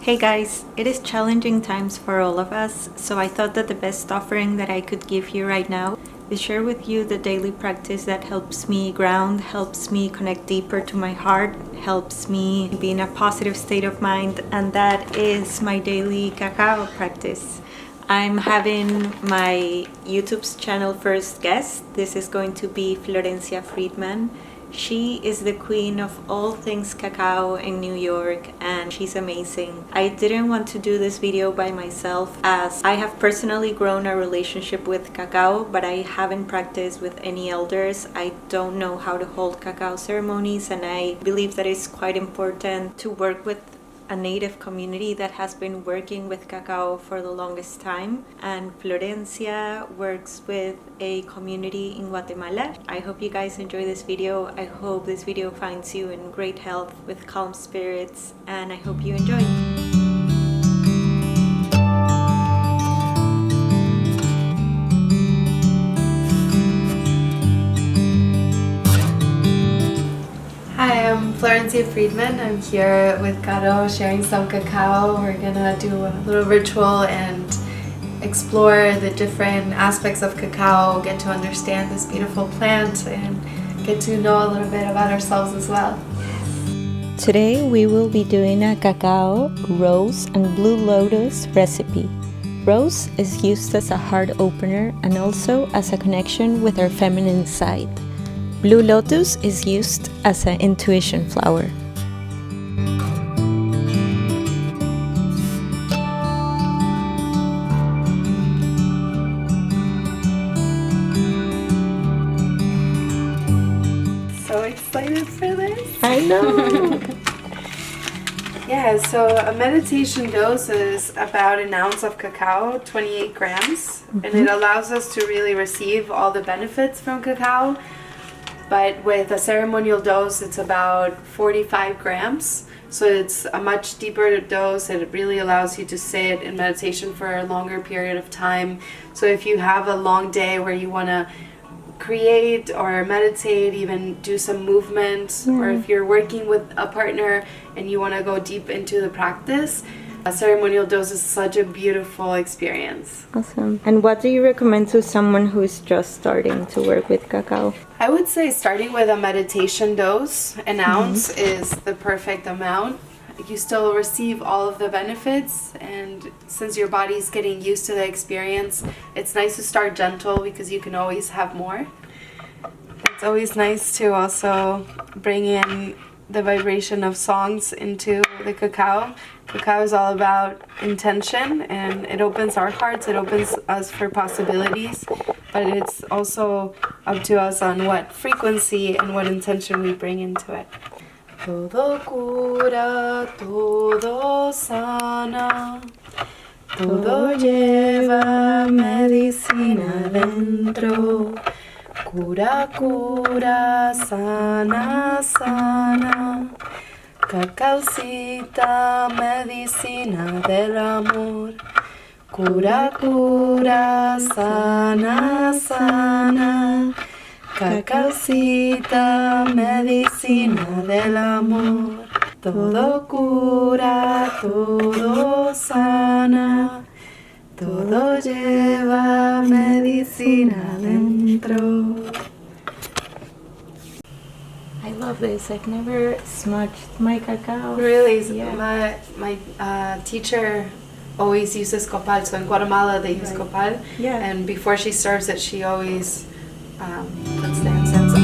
Hey guys, it is challenging times for all of us, so I thought that the best offering that I could give you right now is share with you the daily practice that helps me ground, helps me connect deeper to my heart, helps me be in a positive state of mind, and that is my daily cacao practice. I'm having my YouTube's channel first guest. This is going to be Florencia Fridman. She is the queen of all things cacao in New York and she's amazing. I didn't want to do this video by myself as I have personally grown a relationship with cacao, but I haven't practiced with any elders. I don't know how to hold cacao ceremonies, and I believe that it's quite important to work with a native community that has been working with cacao for the longest time, and Florencia works with a community in Guatemala. I hope you guys enjoy this video. I hope this video finds you in great health with calm spirits, and I hope you enjoy. Hi, I'm Florencia Fridman. I'm here with Caro sharing some cacao. We're gonna do a little ritual and explore the different aspects of cacao, get to understand this beautiful plant, and get to know a little bit about ourselves as well. Today we will be doing a cacao, rose, and blue lotus recipe. Rose is used as a heart opener and also as a connection with our feminine side. Blue lotus is used as an intuition flower. So excited for this! I know! Yeah, so a meditation dose is about an ounce of cacao, 28 grams, and it allows us to really receive all the benefits from cacao. But with a ceremonial dose, it's about 45 grams. So it's a much deeper dose, and it really allows you to sit in meditation for a longer period of time. So if you have a long day where you want to create or meditate, even do some movement, or if you're working with a partner and you want to go deep into the practice, a ceremonial dose is such a beautiful experience. Awesome. And what do you recommend to someone who is just starting to work with cacao? I would say starting with a meditation dose, an ounce is the perfect amount. You still receive all of the benefits, and since your body is getting used to the experience, it's nice to start gentle because you can always have more. It's always nice to also bring in the vibration of songs into the cacao. Cacao is all about intention, and it opens our hearts, it opens us for possibilities, but it's also up to us on what frequency and what intention we bring into it. Todo cura, todo sana, todo lleva medicina dentro. Cura, cura, sana, sana. Cacaocita, medicina del amor. Cura, cura, sana, sana. Cacaocita, medicina del amor. Todo cura, todo sana. Todo lleva medicina dentro. I love this. I've never smudged my cacao. Really? Yeah. My teacher always uses copal. So in Guatemala they use copal. Yeah. And before she serves it, she always puts the incense on.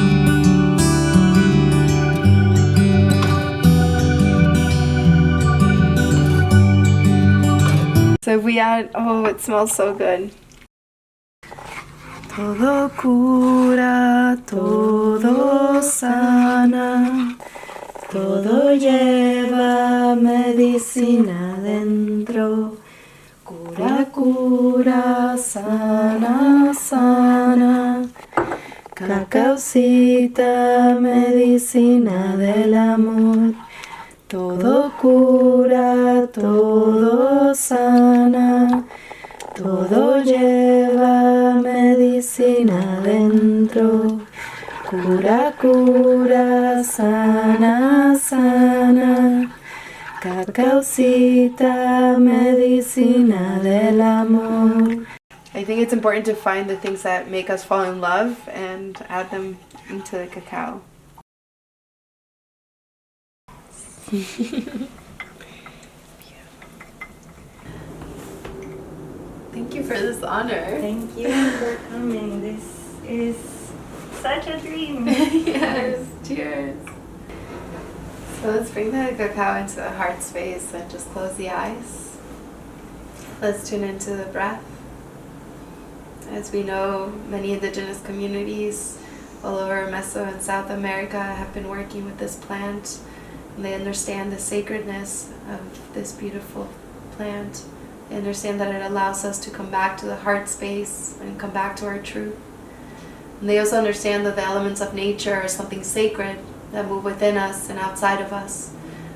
So if we add, oh, it smells so good. Todo cura, todo sana, todo lleva medicina dentro. Cura, cura, sana, sana. Cacaocita, medicina del amor. Todo cura, todo sana. Todo lleva medicina dentro. Cura, cura, sana, sana. Cacaocita, medicina del amor. I think it's important to find the things that make us fall in love and add them into the cacao. Thank you for this honor. Thank you for coming. This is such a dream. Yes, cheers. So let's bring the cacao into the heart space and just close the eyes. Let's tune into the breath. As we know, many indigenous communities all over Meso and South America have been working with this plant, and they understand the sacredness of this beautiful plant. They understand that it allows us to come back to the heart space and come back to our truth. And they also understand that the elements of nature are something sacred that move within us and outside of us.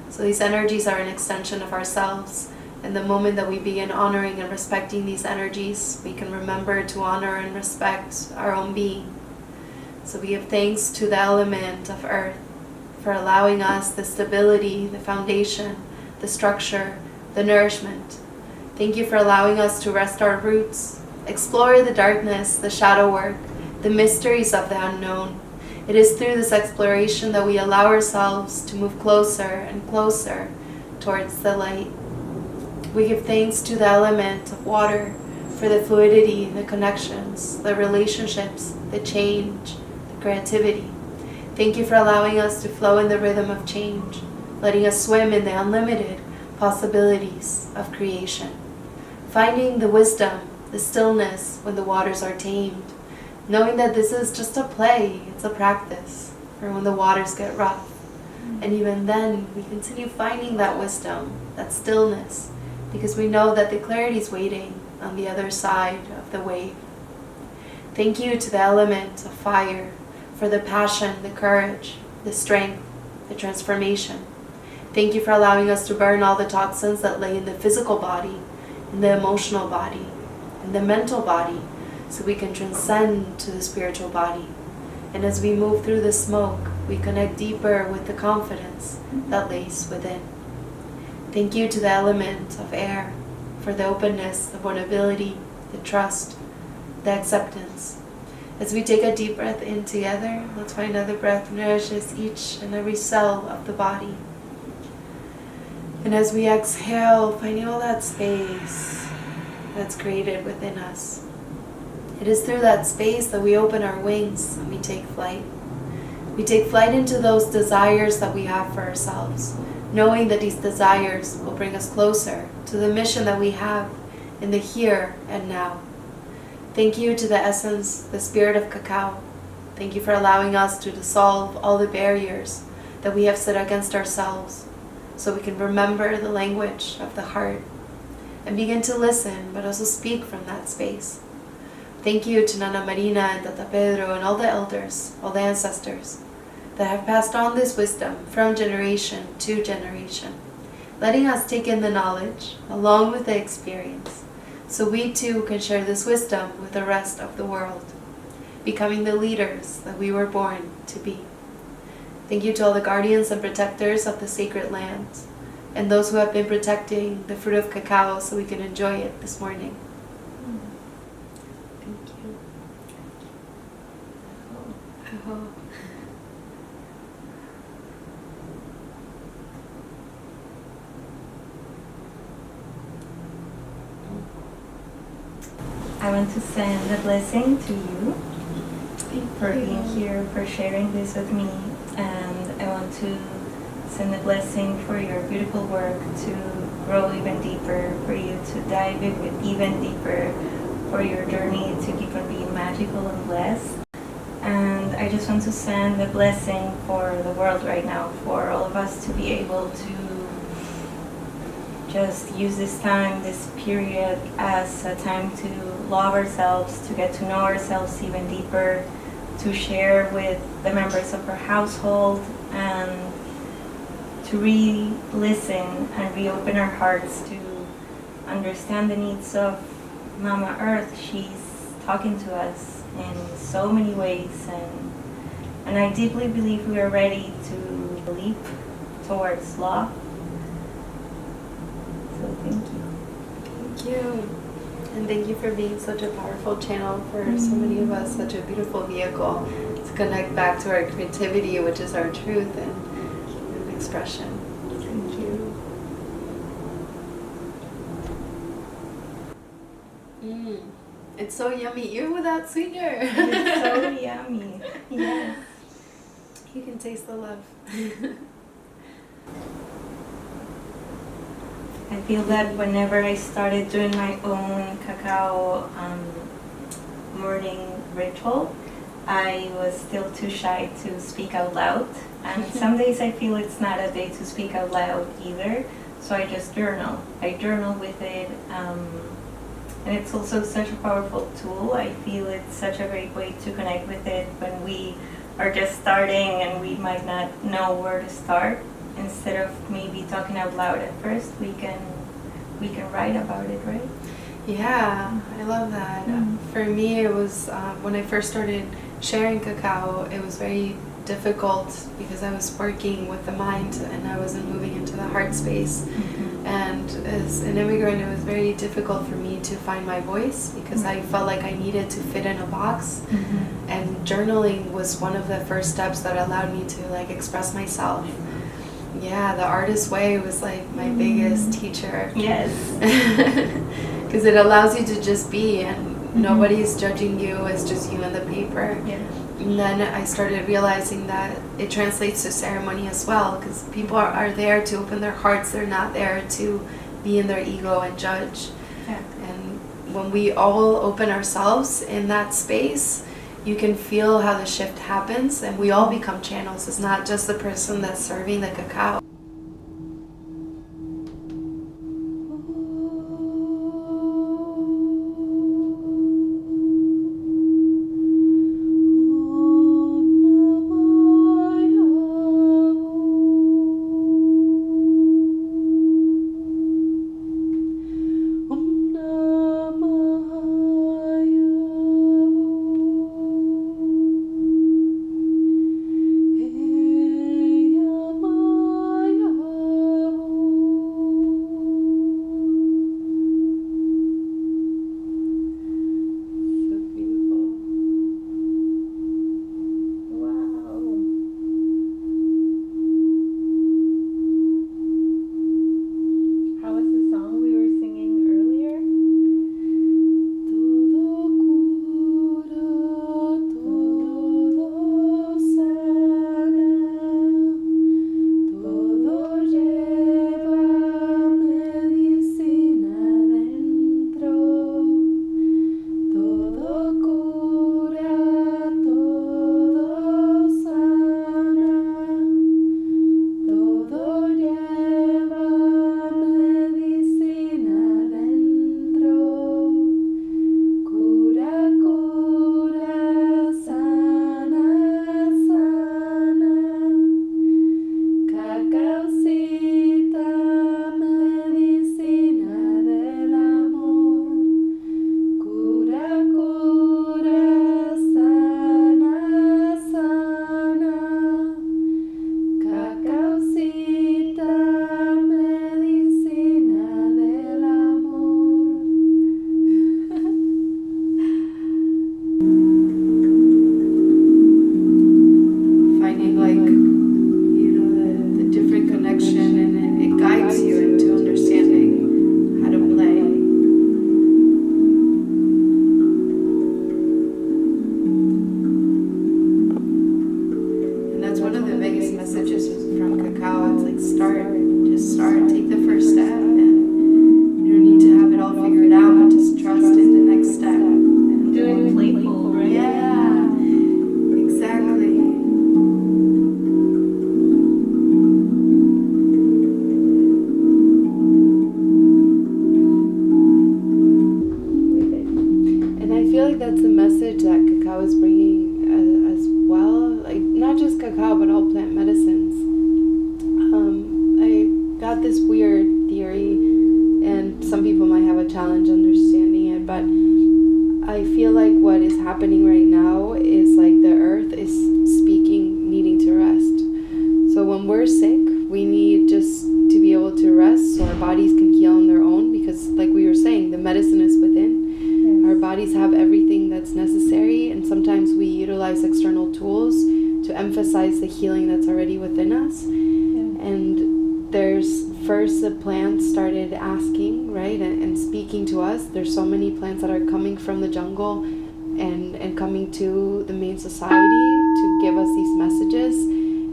So these energies are an extension of ourselves. And the moment that we begin honoring and respecting these energies, we can remember to honor and respect our own being. So we give thanks to the element of earth for allowing us the stability, the foundation, the structure, the nourishment. Thank you for allowing us to rest our roots, explore the darkness, the shadow work, the mysteries of the unknown. It is through this exploration that we allow ourselves to move closer and closer towards the light. We give thanks to the element of water for the fluidity, the connections, the relationships, the change, the creativity. Thank you for allowing us to flow in the rhythm of change, letting us swim in the unlimited possibilities of creation. Finding the wisdom, the stillness when the waters are tamed, knowing that this is just a play, it's a practice for when the waters get rough. And even then, we continue finding that wisdom, that stillness, because we know that the clarity is waiting on the other side of the wave. Thank you to the element of fire for the passion, the courage, the strength, the transformation. Thank you for allowing us to burn all the toxins that lay in the physical body, in the emotional body, in the mental body, so we can transcend to the spiritual body. And as we move through the smoke, we connect deeper with the confidence that lays within. Thank you to the element of air for the openness, the vulnerability, the trust, the acceptance. As we take a deep breath in together, let's find that the breath nourishes each and every cell of the body. And as we exhale, finding all that space that's created within us. It is through that space that we open our wings and we take flight. We take flight into those desires that we have for ourselves, knowing that these desires will bring us closer to the mission that we have in the here and now. Thank you to the essence, the spirit of cacao. Thank you for allowing us to dissolve all the barriers that we have set against ourselves, so we can remember the language of the heart and begin to listen, but also speak from that space. Thank you to Nana Marina and Tata Pedro and all the elders, all the ancestors that have passed on this wisdom from generation to generation, letting us take in the knowledge along with the experience, so we too can share this wisdom with the rest of the world, becoming the leaders that we were born to be. Thank you to all the guardians and protectors of the sacred lands, and those who have been protecting the fruit of cacao so we can enjoy it this morning. Thank you. Oh. I want to send a blessing to you for being here, for sharing this with me, and I want to send a blessing for your beautiful work to grow even deeper, for you to dive even deeper, for your journey to keep on being magical and blessed. And I just want to send a blessing for the world right now, for all of us to be able to just use this time, this period, as a time to love ourselves, to get to know ourselves even deeper, to share with the members of our household, and to re-listen and reopen our hearts to understand the needs of Mama Earth. She's talking to us in so many ways, and I deeply believe we are ready to leap towards love And thank you for being such a powerful channel for so many of us, such a beautiful vehicle to connect back to our creativity, which is our truth and expression. Thank you. It's so yummy, even without sweetener. It's so yummy. Yes. You can taste the love. I feel that whenever I started doing my own cacao morning ritual, I was still too shy to speak out loud. And some days I feel it's not a day to speak out loud either, so I just journal. I journal with it, and it's also such a powerful tool. I feel it's such a great way to connect with it when we are just starting and we might not know where to start. Instead of maybe talking out loud at first, we can write about it, right? Yeah, I love that. For me, it was when I first started sharing cacao, it was very difficult because I was working with the mind and I wasn't moving into the heart space. And as an immigrant, it was very difficult for me to find my voice because I felt like I needed to fit in a box. And journaling was one of the first steps that allowed me to like express myself. Yeah, the artist way was like my biggest teacher. Yes. Because it allows you to just be and nobody's judging you, it's just you and the paper. Yeah. And then I started realizing that it translates to ceremony as well, because people are there to open their hearts, they're not there to be in their ego and judge. Yeah. And when we all open ourselves in that space, you can feel how the shift happens and we all become channels. It's not just the person that's serving the cacao. Bodies can heal on their own because, like we were saying, the medicine is within. emphasize the healing that's already within us. Yeah. And there's first the plants started asking, right, and speaking to us. There's so many plants that are coming from the jungle and coming to the main society to give us these messages,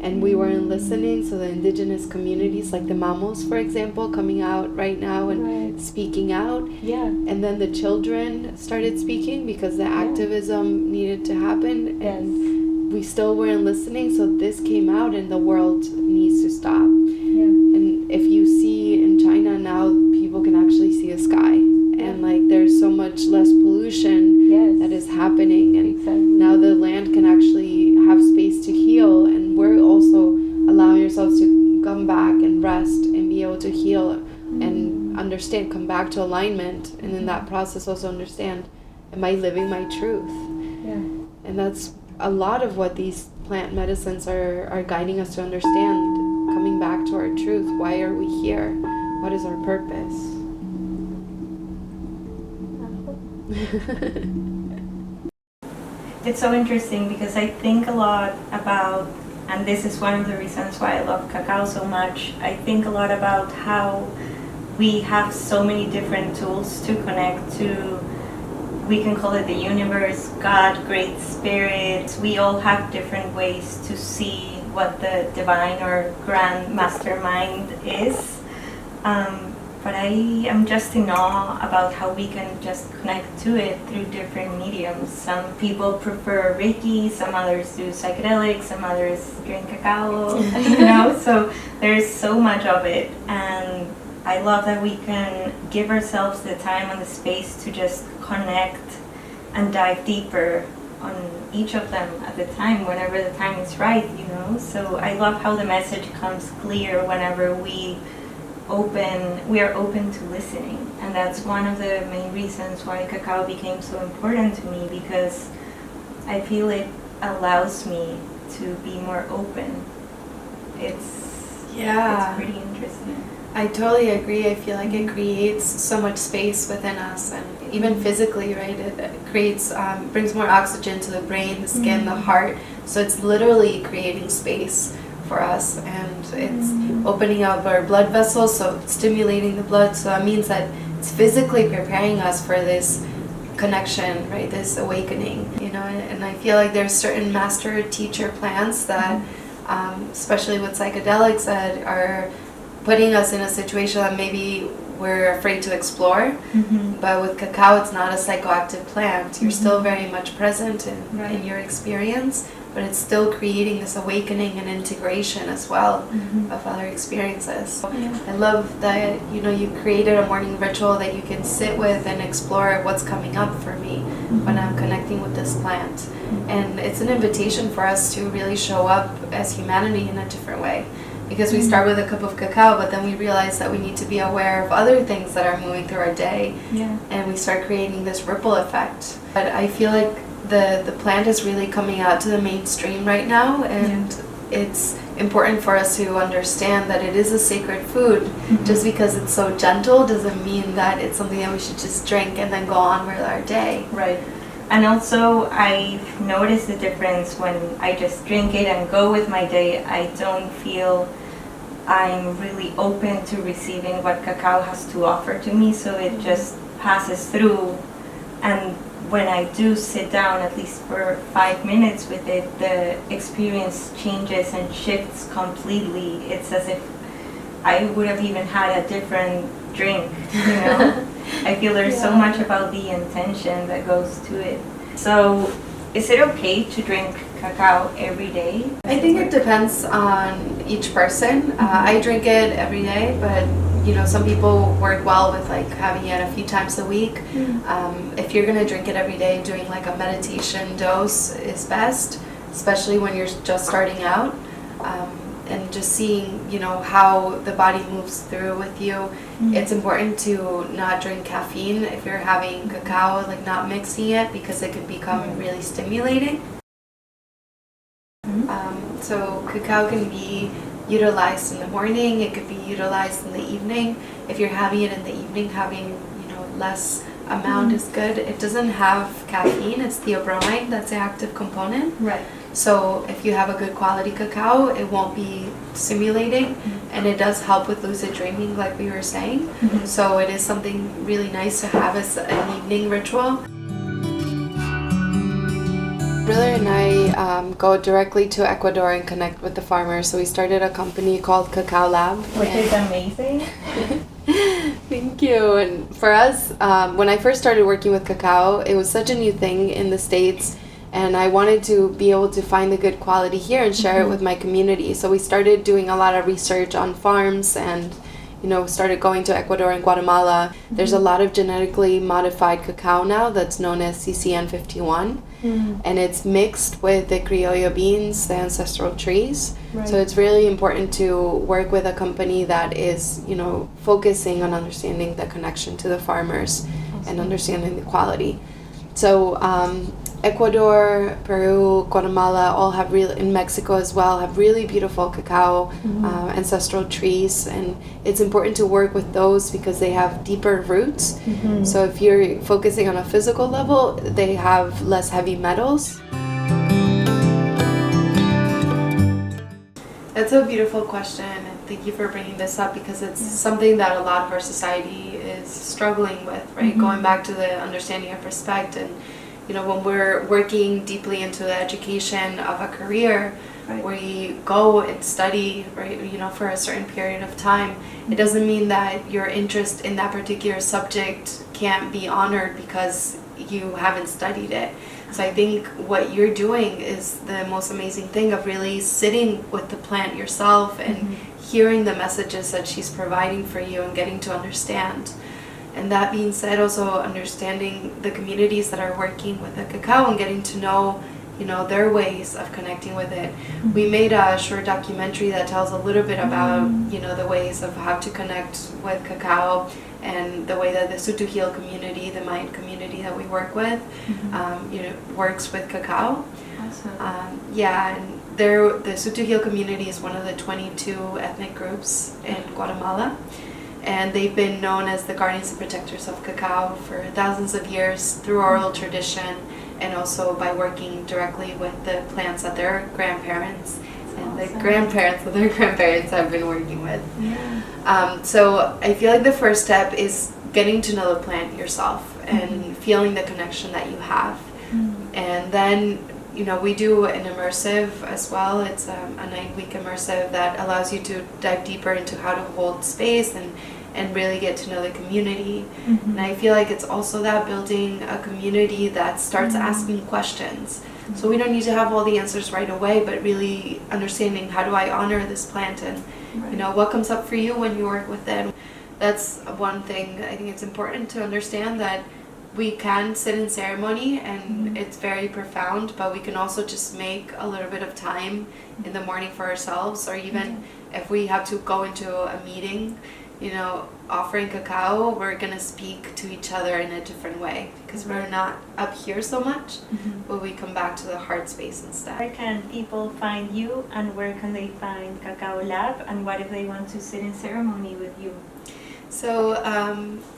and we weren't listening. So the indigenous communities, like the Mamos, for example, coming out right now and speaking out. Yeah. And then the children started speaking because the activism needed to happen, and we still weren't listening. So this came out, and the world needs to stop. Yeah. And if you see in China now, people can actually see the sky, and like there's so much less pollution that is happening, and now the land can actually have space to heal, and we're also allowing ourselves to come back and rest and be able to heal and understand, come back to alignment, and in that process also understand, am I living my truth? Yeah. And that's a lot of what these plant medicines are guiding us to understand, coming back to our truth. Why are we here? What is our purpose? It's so interesting because I think a lot about, and this is one of the reasons why I love cacao so much, I think a lot about how we have so many different tools to connect to, we can call it the universe, God, Great Spirit. We all have different ways to see what the divine or grand mastermind is. But I am just in awe about how we can just connect to it through different mediums. Some people prefer Reiki, some others do psychedelics, some others drink cacao, so there's so much of it. And I love that we can give ourselves the time and the space to just connect and dive deeper on each of them at the time, whenever the time is right, So I love how the message comes clear whenever we are open to listening, and that's one of the main reasons why cacao became so important to me, because I feel it allows me to be more open. It's pretty interesting. I totally agree. I feel like it creates so much space within us, and even physically, right? It creates, brings more oxygen to the brain, the skin, the heart. So it's literally creating space for us, and it's opening up our blood vessels, so it's stimulating the blood. So that means that it's physically preparing us for this connection, right? This awakening, and I feel like there's certain master teacher plants that, especially with psychedelics, that are putting us in a situation that maybe we're afraid to explore. But with cacao, it's not a psychoactive plant. You're still very much present in your experience, but it's still creating this awakening and integration as well of other experiences. I love that you created a morning ritual that you can sit with and explore what's coming up for me when I'm connecting with this plant. And it's an invitation for us to really show up as humanity in a different way. Because we start with a cup of cacao, but then we realize that we need to be aware of other things that are moving through our day. And we start creating this ripple effect. But I feel like the plant is really coming out to the mainstream right now, and it's important for us to understand that it is a sacred food. Just because it's so gentle doesn't mean that it's something that we should just drink and then go on with our day. Right. And also, I've noticed the difference when I just drink it and go with my day. I don't feel I'm really open to receiving what cacao has to offer to me, so it just passes through. And when I do sit down, at least for 5 minutes with it, the experience changes and shifts completely. It's as if I would have even had a different drink, I feel there's so much about the intention that goes to it. So, is it okay to drink cacao every day? I think it depends on each person. I drink it every day, but some people work well with like having it a few times a week. If you're gonna drink it every day, doing like a meditation dose is best, especially when you're just starting out. And just seeing, how the body moves through with you. It's important to not drink caffeine if you're having cacao, like not mixing it, because it can become really stimulating. So cacao can be utilized in the morning, it could be utilized in the evening. If you're having it in the evening, having, less amount is good. It doesn't have caffeine, it's theobromine, that's the active component. Right. So if you have a good quality cacao, it won't be stimulating, and it does help with lucid dreaming, like we were saying. So it is something really nice to have as an evening ritual. Brother and I go directly to Ecuador and connect with the farmers. So we started a company called Cacao Lab. Which is amazing. Thank you. And for us, when I first started working with cacao, it was such a new thing in the States. And I wanted to be able to find the good quality here and share it with my community. So we started doing a lot of research on farms and started going to Ecuador and Guatemala. There's a lot of genetically modified cacao now that's known as CCN51. And it's mixed with the criollo beans, the ancestral trees. Right. So it's really important to work with a company that is, focusing on understanding the connection to the farmers and understanding the quality. So Ecuador, Peru, Guatemala all have in Mexico as well, have really beautiful cacao ancestral trees, and it's important to work with those because they have deeper roots. So if you're focusing on a physical level, they have less heavy metals. That's a beautiful question, and thank you for bringing this up because it's something that a lot of our society is struggling with, right? Going back to the understanding of respect, and when we're working deeply into the education of a career, we go and study, right? For a certain period of time. It doesn't mean that your interest in that particular subject can't be honored because you haven't studied it. So I think what you're doing is the most amazing thing of really sitting with the plant yourself and hearing the messages that she's providing for you and getting to understand. And that being said, also understanding the communities that are working with the cacao and getting to know, their ways of connecting with it. We made a short documentary that tells a little bit about, the ways of how to connect with cacao and the way that the Tz'utujil community, the Mayan community that we work with, works with cacao. Awesome. And the Tz'utujil community is one of the 22 ethnic groups in Guatemala. And they've been known as the guardians and protectors of cacao for thousands of years through oral tradition, and also by working directly with the plants that their grandparents and the grandparents of their grandparents have been working with. So I feel like the first step is getting to know the plant yourself and feeling the connection that you have. And then we do an immersive as well. It's a 9-week immersive that allows you to dive deeper into how to hold space and really get to know the community. And I feel like it's also that building a community that starts asking questions. So we don't need to have all the answers right away, but really understanding, how do I honor this plant, and what comes up for you when you work with it. That's one thing. I think it's important to understand that we can sit in ceremony and it's very profound, but we can also just make a little bit of time in the morning for ourselves, or even if we have to go into a meeting, offering cacao, we're going to speak to each other in a different way because we're not up here so much, but we come back to the heart space instead. Where can people find you, and where can they find Cacao Lab, and what if they want to sit in ceremony with you? So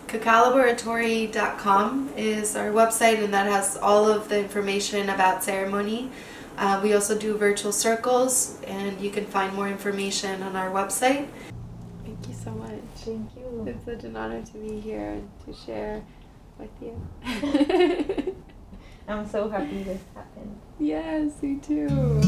cacaolaboratory.com is our website, and that has all of the information about ceremony. We also do virtual circles, and you can find more information on our website. Thank you so much. Thank you. It's such an honor to be here and to share with you. I'm so happy this happened. Yes, me too.